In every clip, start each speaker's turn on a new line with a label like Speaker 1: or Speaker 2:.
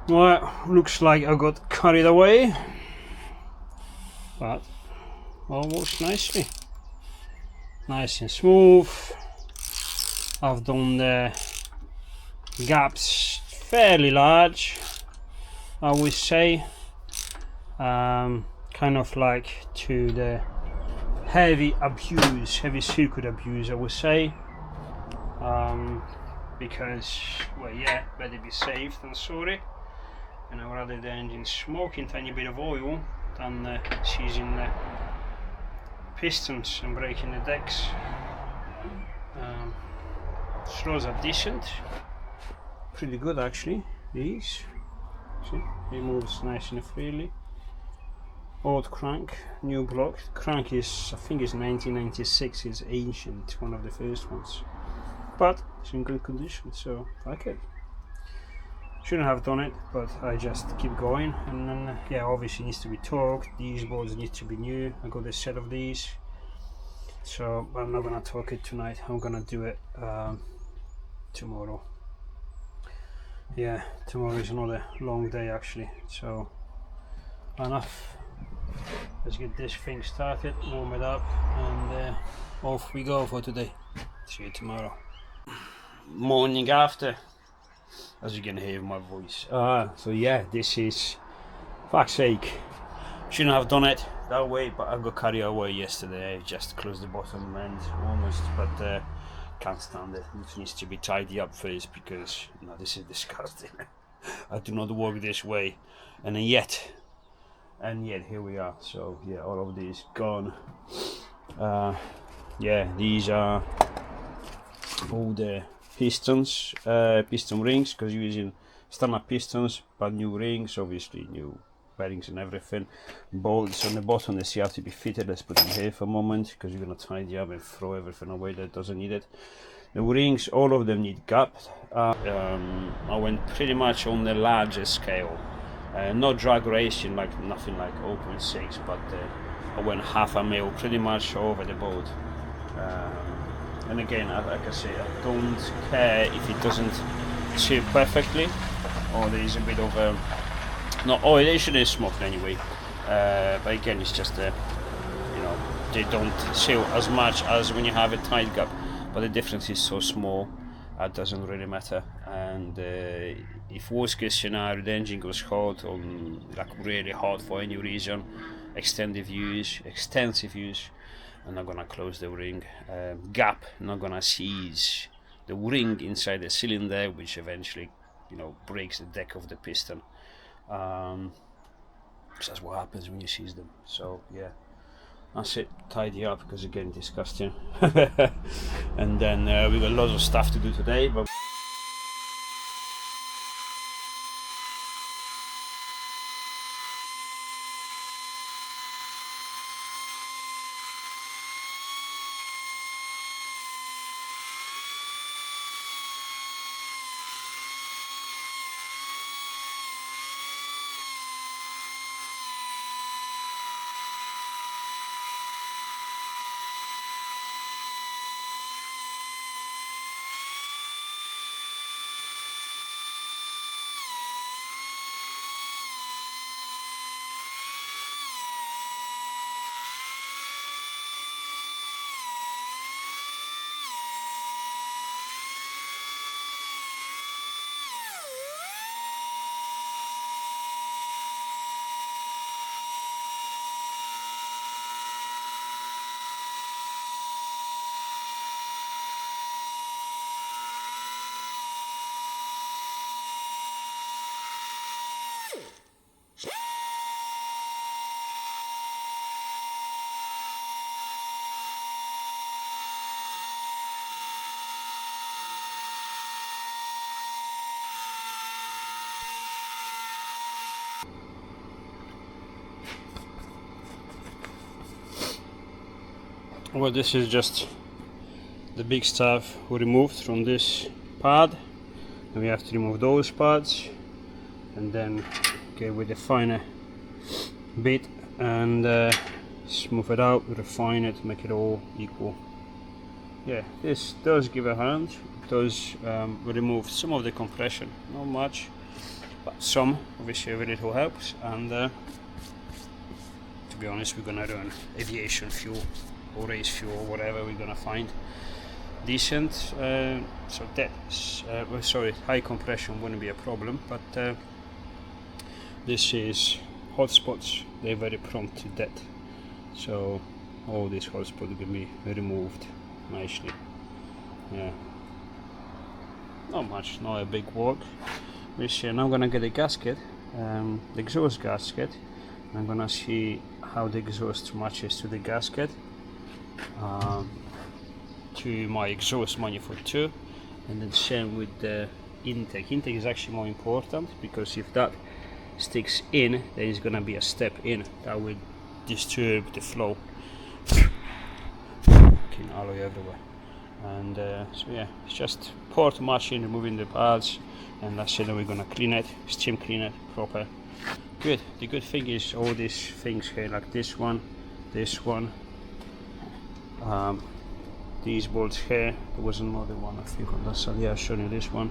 Speaker 1: Well, looks like I got carried away, but all works nicely, nice and smooth. I've done the gaps fairly large, I would say, kind of like to the heavy circuit abuse, I would say, because, well, yeah, better be safe than sorry, and I'd rather the engine smoking tiny bit of oil than seizing the pistons and breaking the decks. Throws are decent, pretty good actually. These, see, it moves nice and freely. Old crank, new block. The crank is, I think, is 1996. It's ancient, one of the first ones, but it's in good condition, so I like it. Shouldn't have done it, but I just keep going. And then, yeah, obviously needs to be torqued. These boards need to be new. I got a set of these, so I'm not gonna torque it tonight. I'm gonna do it tomorrow. Yeah, tomorrow is another long day actually, so enough. Let's get this thing started, warm it up, and off we go for today. See you tomorrow. Morning after, as you can hear my voice. So yeah, this is, fuck's sake, shouldn't have done it that way, but I got carried away yesterday. I just closed the bottom end almost, but can't stand it. It needs to be tidied up first, because this is disgusting. I do not work this way, and yet here we are. So yeah, all of this gone. Yeah, these are all the pistons, piston rings, because you're using standard pistons but new rings, obviously new bearings and everything. Bolts on the bottom, they still have to be fitted. Let's put them here for a moment, because you're going to tidy up and throw everything away that doesn't need it. The rings, all of them need gapped. I went pretty much on the larger scale, not drag racing, like nothing like 0.6, but I went half a mil pretty much over the board. And again, like I say, I don't care if it doesn't seal perfectly, or there is a bit of no oilation is smoked anyway, but again, it's just they don't seal as much as when you have a tight gap, but the difference is so small, it doesn't really matter. And if worst case scenario the engine goes hot, on like really hot for any reason, extensive use, I'm not gonna close the ring gap, not gonna seize the ring inside the cylinder, which eventually breaks the deck of the piston. That's what happens when you seize them. So yeah, that's it, tidy up, because again, disgusting. And then we got lots of stuff to do today, but well, this is just the big stuff we removed from this pad, and we have to remove those pads, and then get with the finer bit and smooth it out, refine it, make it all equal. Yeah, this does give a hand. It does remove some of the compression, not much, but some, obviously very little helps, and to be honest, we're gonna run aviation fuel or race fuel or whatever we're gonna find decent. So that's sorry, high compression wouldn't be a problem, but this is hot spots. They're very prompt to that, so all these hot spots are gonna be removed nicely. Yeah, not much, not a big work. Which now I'm gonna get a gasket, the exhaust gasket. I'm gonna see how the exhaust matches to the gasket, to my exhaust manifold too, and then same with the intake. Intake is actually more important, because if that sticks in, there is gonna be a step in that will disturb the flow. Fucking alloy everywhere. And so yeah, it's just port matching, removing the pads, and that's it. Then we're gonna clean it, steam clean it proper. Good. The good thing is all these things here, like this one, these bolts here. There was another one, I think, on that side. Yeah, I'll show you this one.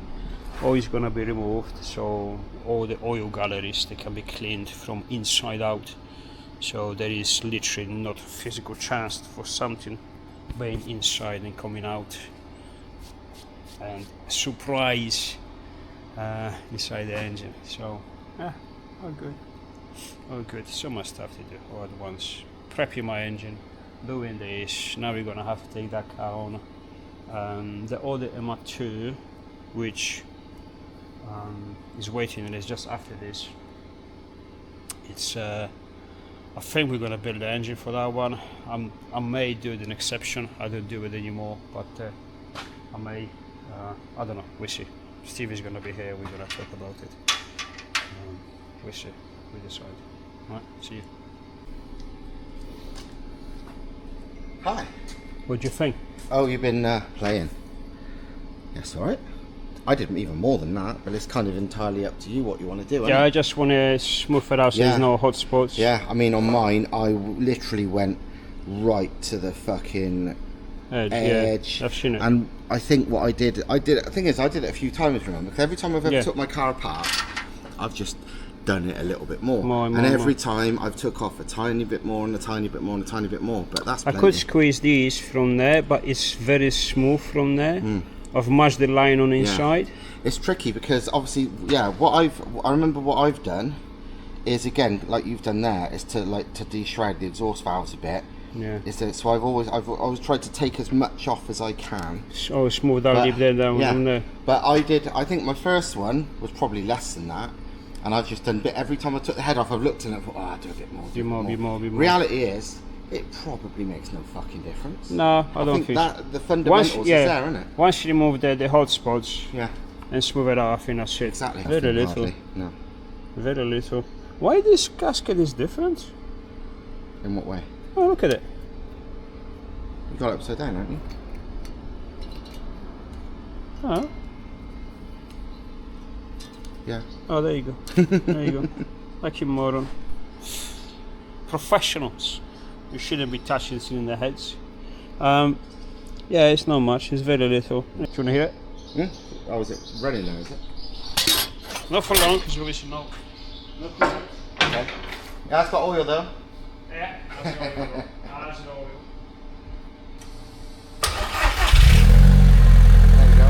Speaker 1: All is gonna be removed, so all the oil galleries, they can be cleaned from inside out. So there is literally not a physical chance for something being inside and coming out and surprise inside the engine. So yeah, all good. So much stuff to do all at once. Prepping my engine, doing this. Now we're gonna have to take that car on. The other MR2, which is waiting, and it's just after this. It's I think we're gonna build the engine for that one. I may do it an exception. I don't do it anymore, but I may. I don't know. We'll see. Steve is gonna be here. We're gonna talk about it. We'll see. We decide. All right. See you.
Speaker 2: Hi.
Speaker 1: What do you think?
Speaker 2: Oh, you've been playing. Yes, all right. I did even more than that, but it's kind of entirely up to you what you want to do.
Speaker 1: Yeah, I just want to smooth it out so there's no hot spots.
Speaker 2: Yeah, I mean, on mine, I literally went right to the fucking edge.
Speaker 1: Yeah, I've seen it.
Speaker 2: And I think what I did. The thing is, I did it a few times. Remember, because every time I've ever took my car apart, I've just done it a little bit more. Every time I've took off a tiny bit more and a tiny bit more and a tiny bit more. But that's plenty.
Speaker 1: I could squeeze these from there, but it's very smooth from there. I've matched the line on the inside.
Speaker 2: It's tricky because obviously, I remember what I've done is, again, like you've done there, is to de-shred the exhaust valves a bit.
Speaker 1: Yeah.
Speaker 2: So I've always tried to take as much off as I can.
Speaker 1: So smooth out, leave there down from there.
Speaker 2: But I think my first one was probably less than that, and I've just done a bit. Every time I took the head off, I've looked and I thought, I'll do a bit more. Be more.
Speaker 1: Reality
Speaker 2: is, it probably makes no fucking difference.
Speaker 1: No, I don't think
Speaker 2: that the fundamentals is there, isn't it?
Speaker 1: Once you remove the hot spots,
Speaker 2: yeah,
Speaker 1: and smooth it out, I think that's it.
Speaker 2: Exactly.
Speaker 1: Very little.
Speaker 2: No.
Speaker 1: Very little. Why this gasket is different?
Speaker 2: In what way?
Speaker 1: Oh, look at it.
Speaker 2: You got it upside down, haven't you?
Speaker 1: Oh.
Speaker 2: Yeah.
Speaker 1: Oh, there you go. There you go. Like you moron. Professionals. You shouldn't be touching cylinder heads. Yeah, it's not much. It's very little. Do you want to hear it?
Speaker 2: Oh, is it running now, is it?
Speaker 1: Not for long, because obviously no.
Speaker 2: Okay. Yeah, it's got oil though.
Speaker 1: Yeah, that's the oil. That's the oil.
Speaker 2: There you go.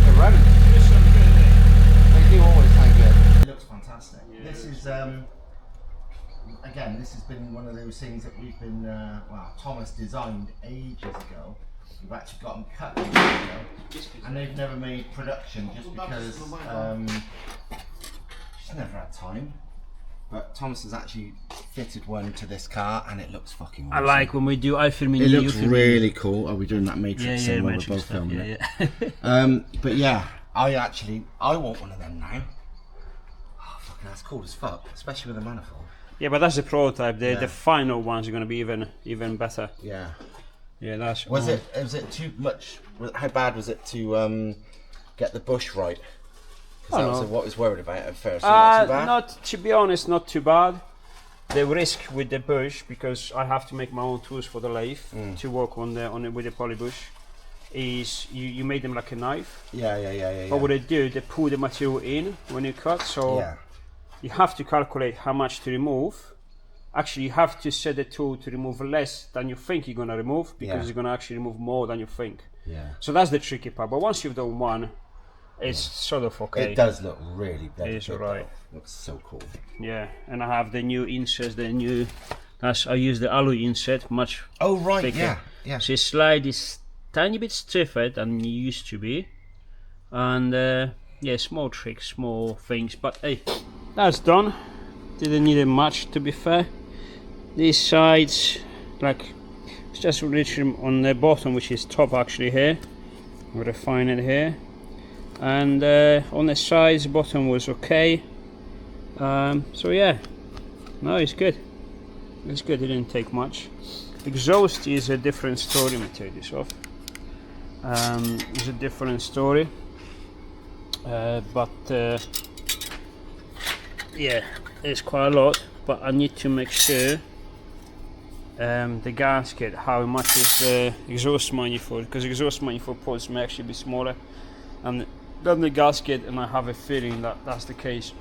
Speaker 2: They're running. They do always sound good. It looks fantastic.
Speaker 1: Yeah,
Speaker 2: this is again, this has been one of those things that we've been Thomas designed ages ago. We've actually got them cut ages ago, and they've never made production just because she's never had time. But Thomas has actually fitted one to this car, and it looks fucking awesome.
Speaker 1: I like when we do
Speaker 2: It looks really cool. Are we doing that Matrix thing where we're both filming it? But yeah, I want one of them now. Oh, fucking, that's cool as fuck, especially with the manifold.
Speaker 1: Yeah, but that's the prototype. The final ones are going to be even better.
Speaker 2: Yeah.
Speaker 1: Yeah, that's.
Speaker 2: Was it too much? How bad was it to get the bush right? Because that was what I was worried about at first. Not too bad.
Speaker 1: To be honest, not too bad. The risk with the bush, because I have to make my own tools for the lathe to work on it with the poly bush, is you made them like a knife.
Speaker 2: Yeah.
Speaker 1: But what they do, they pull the material in when you cut, so you have to calculate how much to remove. Actually, you have to set the tool to remove less than you think you're gonna remove, because you're gonna actually remove more than you think. So that's the tricky part. But once you've done one, it's sort of okay.
Speaker 2: It does look really bloody
Speaker 1: It's
Speaker 2: good.
Speaker 1: alright.
Speaker 2: Looks so cool.
Speaker 1: Yeah, and I have the new inserts, I use the alloy insert, much thicker.
Speaker 2: Yeah.
Speaker 1: So it's slide is tiny bit stiffer than it used to be, and yeah, small tricks, small things, but hey, that's done. Didn't need it much, to be fair. These sides, like, it's just literally on the bottom, which is top actually here. I'll refine it here, and on the sides, bottom was okay. So yeah, no, it's good. It's good. It didn't take much. Exhaust is a different story. Let me take this off. It's a different story, but yeah, it's quite a lot. But I need to make sure the gasket, how much is the exhaust manifold, because exhaust manifold ports may actually be smaller and than the gasket, and I have a feeling that that's the case.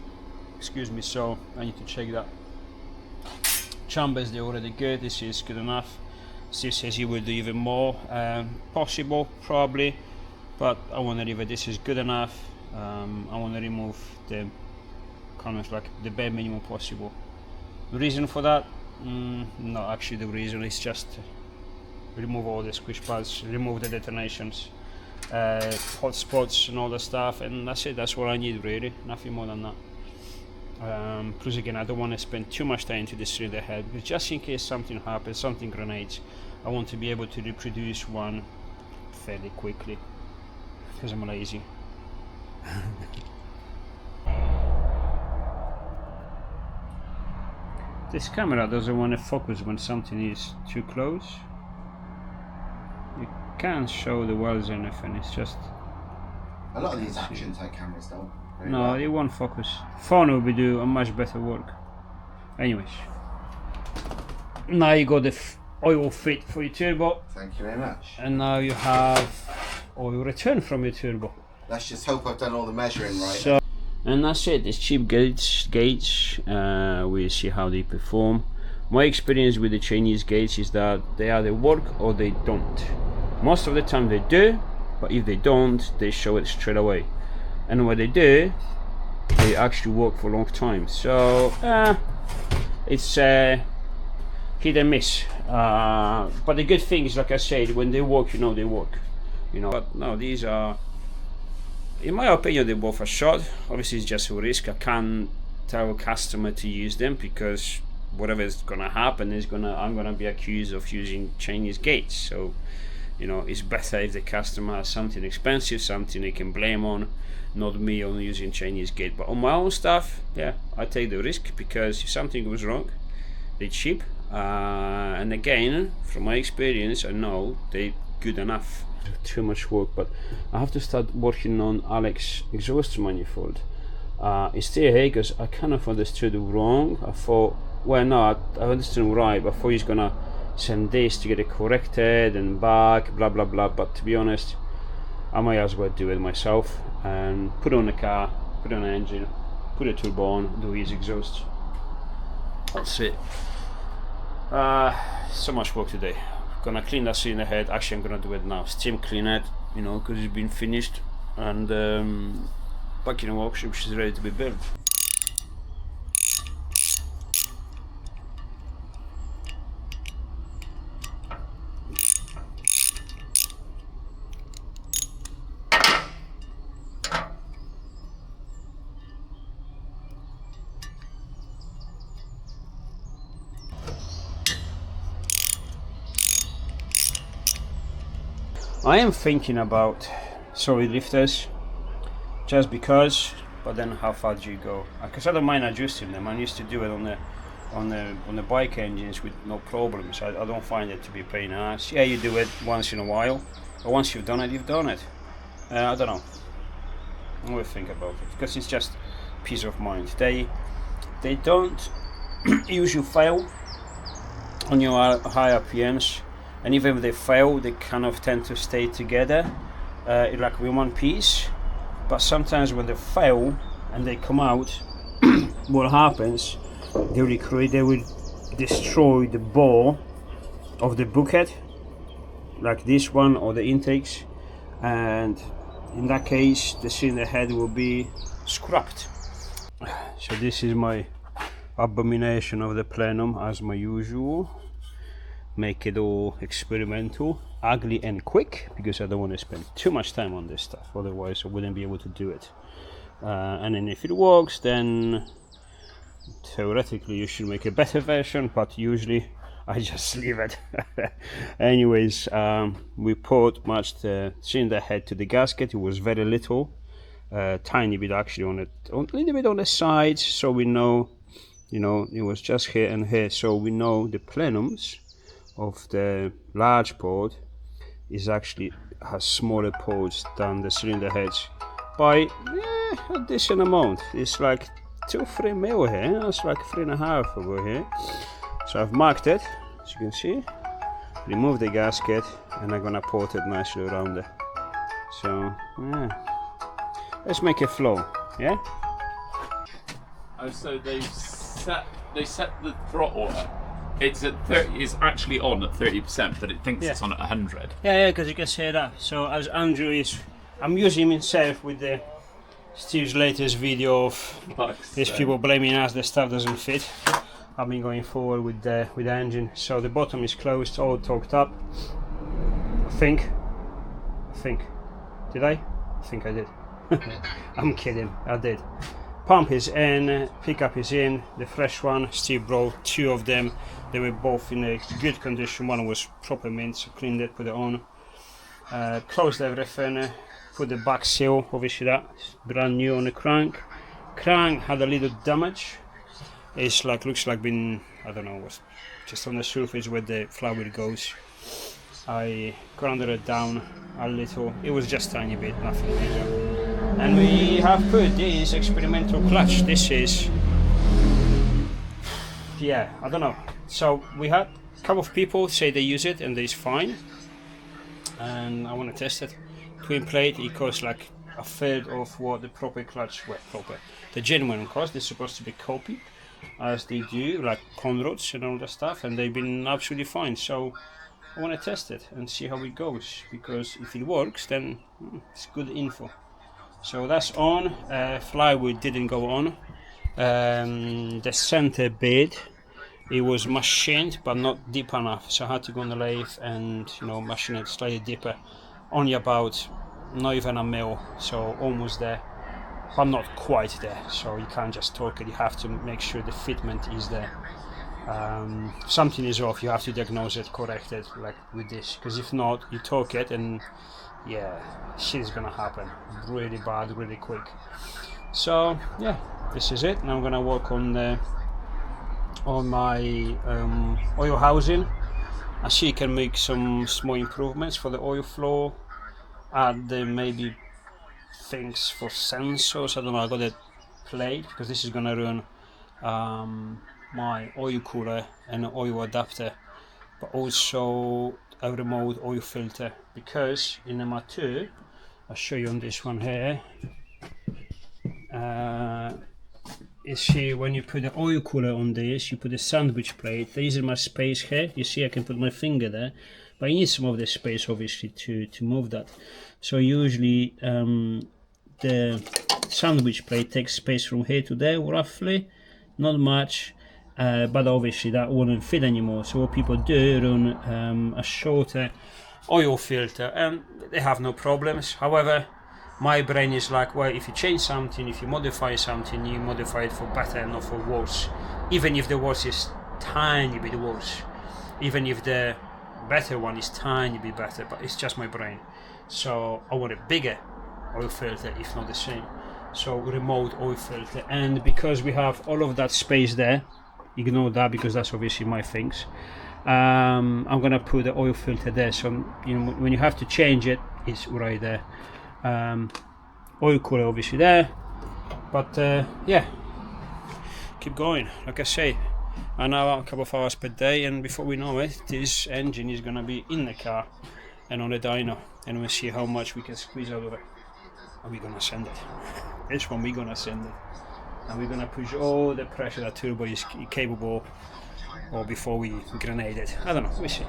Speaker 1: Excuse me, so I need to check that. Chambers, they're already good. This is good enough. Steve says he will do even more, possible probably, but I want to leave it. This is good enough. I want to remove the kind of like the bare minimum possible. The reason for that, not actually the reason, is just remove all the squish pads, remove the detonations, hot spots and all the stuff, and that's it. That's what I need really, nothing more than that. Plus again, I don't want to spend too much time into the cylinder head, because just in case something happens, something grenades, I want to be able to reproduce one fairly quickly, because I'm lazy. This camera doesn't want to focus when something is too close. You can't show the welds or anything, it's just...
Speaker 2: A lot of these action type cameras don't.
Speaker 1: No, it won't focus. Phone will do a much better work. Anyways, now you got the oil fit for your turbo.
Speaker 2: Thank you very much.
Speaker 1: And now you have oil return from your turbo.
Speaker 2: Let's just hope I've done all the measuring right.
Speaker 1: So, and that's it. It's cheap gauge. We'll see how they perform. My experience with the Chinese gates is that they either work or they don't. Most of the time they do, but if they don't, they show it straight away. And when they do, they actually work for a long time. So it's hit and miss. But the good thing is, like I said, when they work, you know they work. You know. But no, these are, in my opinion, they both are shot. Obviously, it's just a risk. I can't tell a customer to use them, because whatever is gonna happen is I'm gonna be accused of using Chinese gates. So, you know, it's better if the customer has something expensive, something they can blame on, not me on using Chinese gate. But on my own stuff, yeah, I take the risk, because if something goes wrong, they're cheap, and again, from my experience, I know they're good enough. Too much work, but I have to start working on Alex's exhaust manifold. It's still here, because I kind of understood wrong. I thought, well, no, I understood right, but I thought he's gonna send this to get it corrected and back, blah blah blah. But to be honest, I might as well do it myself and put it on the car, put it on the engine, put a turbo on, do his exhaust. That's it. So much work today. Gonna clean that cylinder head. Actually, I'm gonna do it now. Steam clean it, you know, because it's been finished, and back in the workshop, which is ready to be built. I am thinking about solid lifters, just because, but then how far do you go? Because I don't mind adjusting them. I used to do it on the bike engines with no problems. I don't find it to be a pain in the ass. Yeah, you do it once in a while, but once you've done it, you've done it. I don't know. I will think about it, because it's just peace of mind. They don't usually fail on your high RPMs, and even if they fail, they kind of tend to stay together, like with one piece. But sometimes when they fail and they come out, what happens? They will destroy the bore of the bucket, like this one, or the intakes, and in that case the cylinder head will be scrapped. So this is my abomination of the plenum, as my usual. Make it all experimental, ugly and quick, because I don't want to spend too much time on this stuff, otherwise I wouldn't be able to do it. And then if it works, then theoretically you should make a better version, but usually I just leave it. Anyways, we put much the cylinder head to the gasket. It was very little, tiny bit actually on it, a little bit on the sides, so we know, you know, it was just here and here, so we know the plenums of the large port is actually has smaller ports than the cylinder heads by a decent amount. It's like 2-3 mil here, that's like 3.5 over here. So I've marked it, as you can see, remove the gasket, and I'm gonna port it nicely around it. So yeah, let's make it flow. Yeah.
Speaker 3: Oh, so they set the throttle. It's at 30. It's actually on at 30%, but it thinks it's on at 100.
Speaker 1: Yeah, because you can see that. So as Andrew is, I'm using himself with the Steve's latest video of these people blaming us the stuff doesn't fit. I've been going forward with the engine. So the bottom is closed, all torqued up. I think. Did I? I think I did. I'm kidding. I did. Pump is in, pickup is in, the fresh one. Steve brought 2 of them. They were both in a good condition. One was proper mint, so cleaned it, put it on. Closed everything, put the back seal, obviously that's brand new on the crank. Crank had a little damage. It's like, looks like been, I don't know, was just on the surface where the flywheel goes. I grounded it down a little. It was just a tiny bit, nothing major. And we have put this experimental clutch. This is, yeah, I don't know. So we had a couple of people say they use it and it's fine. And I want to test it. Twin plate, it costs like a third of what the proper clutch, the genuine cost. They're supposed to be copied as they do, like Conrods and all that stuff, and they've been absolutely fine. So I want to test it and see how it goes, because if it works, then it's good info. So that's on. Flywheel didn't go on. The center bed, it was machined but not deep enough, so I had to go on the lathe and, you know, machine it slightly deeper, only about not even a mil, so almost there, but not quite there. So you can't just torque it, you have to make sure the fitment is there. Something is off, you have to diagnose it, correct it, like with this, because if not, you torque it and yeah, shit is gonna happen really bad, really quick. So yeah, this is it. Now I'm gonna work on my oil housing. I see you can make some small improvements for the oil flow, add maybe things for sensors. I don't know, I got a plate because this is gonna run my oil cooler and an oil adapter, but also a remote oil filter, because in MR2, I'll show you on this one here, you see when you put the oil cooler on this, you put a sandwich plate. There isn't much space here, you see I can put my finger there, but you need some of the space obviously to move that. So usually the sandwich plate takes space from here to there roughly, not much. But obviously that wouldn't fit anymore, so what people do, run a shorter oil filter and they have no problems. However, my brain is like, well, if you change something, if you modify something, you modify it for better and not for worse, even if the worse is tiny bit worse, even if the better one is tiny bit better, but it's just my brain. So I want a bigger oil filter, if not the same, so remote oil filter. And because we have all of that space there, ignore that because that's obviously my things, I'm gonna put the oil filter there, so you know when you have to change it, it's right there. Oil cooler obviously there, but yeah, keep going. Like I say, an hour, a couple of hours per day, and before we know it, this engine is going to be in the car and on the dyno, and we'll see how much we can squeeze out of it. And we're going to send it. This one we're going to send it. And we're going to push all the pressure that turbo is capable of before we grenade it. I don't know, we'll see.